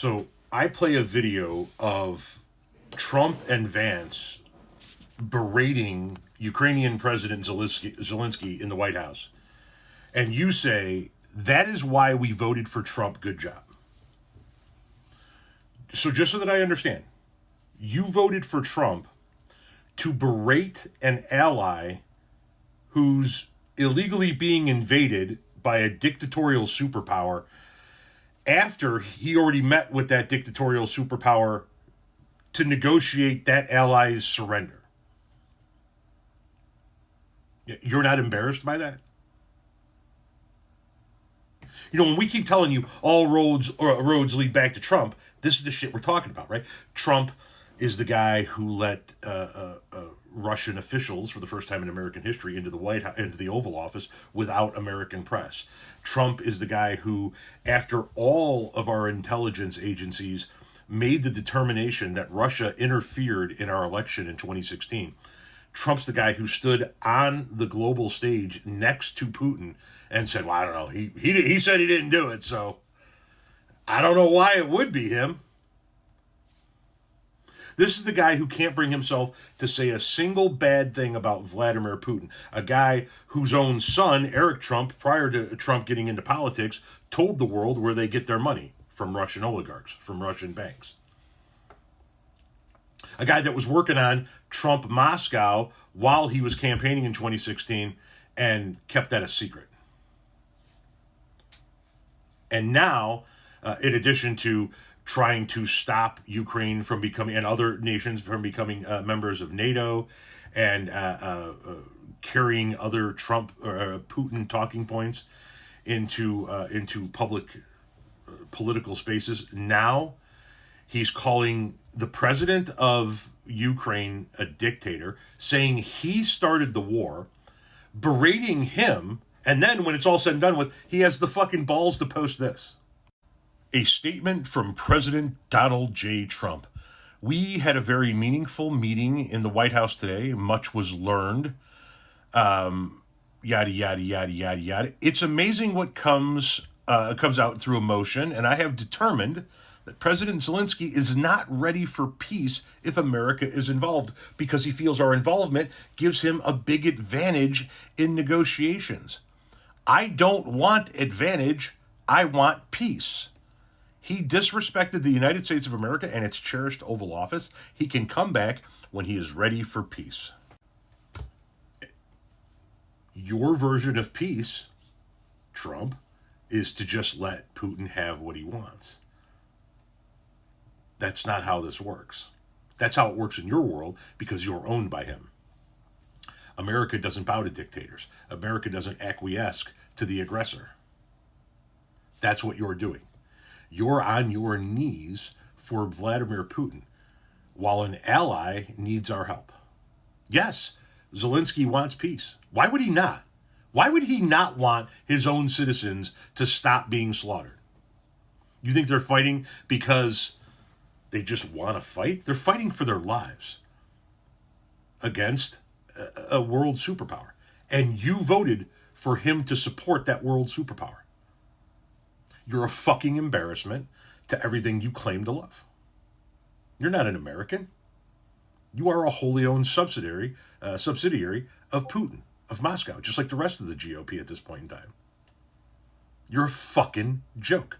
So I play a video of Trump and Vance berating Ukrainian President Zelensky in the White House. And you say, that is why we voted for Trump. Good job. So just so that I understand, you voted for Trump to berate an ally who's illegally being invaded by a dictatorial superpower after he already met with that dictatorial superpower to negotiate that ally's surrender. You're not embarrassed by that? You know, when we keep telling you all roads lead back to Trump, this is the shit we're talking about, right? Trump is the guy who let Russian officials, for the first time in American history, into the White House, into the Oval Office without American press. Trump is the guy who, after all of our intelligence agencies made the determination that Russia interfered in our election in 2016, Trump's the guy who stood on the global stage next to Putin and said, well, I don't know, he said he didn't do it, so I don't know why it would be him. This is the guy who can't bring himself to say a single bad thing about Vladimir Putin, a guy whose own son, Eric Trump, prior to Trump getting into politics, told the world where they get their money from Russian oligarchs, from Russian banks. A guy that was working on Trump Moscow while he was campaigning in 2016 and kept that a secret. And now, in addition to trying to stop Ukraine from becoming, and other nations from becoming members of NATO, and carrying other Trump or Putin talking points into public political spaces, now he's calling the president of Ukraine a dictator, saying he started the war, berating him, and then when it's all said and done with, he has the fucking balls to post this. A statement from President Donald J. Trump. We had a very meaningful meeting in the White House today. Much was learned. Yada, yada, yada, yada, yada. It's amazing what comes out through emotion, and I have determined that President Zelensky is not ready for peace if America is involved, because he feels our involvement gives him a big advantage in negotiations. I don't want advantage. I want peace. He disrespected the United States of America and its cherished Oval Office. He can come back when he is ready for peace. Your version of peace, Trump, is to just let Putin have what he wants. That's not how this works. That's how it works in your world, because you're owned by him. America doesn't bow to dictators. America doesn't acquiesce to the aggressor. That's what you're doing. You're on your knees for Vladimir Putin, while an ally needs our help. Yes, Zelensky wants peace. Why would he not? Why would he not want his own citizens to stop being slaughtered? You think they're fighting because they just want to fight? They're fighting for their lives against a world superpower. And you voted for him to support that world superpower. You're a fucking embarrassment to everything you claim to love. You're not an American. You are a wholly owned subsidiary of Putin, of Moscow, just like the rest of the GOP at this point in time. You're a fucking joke.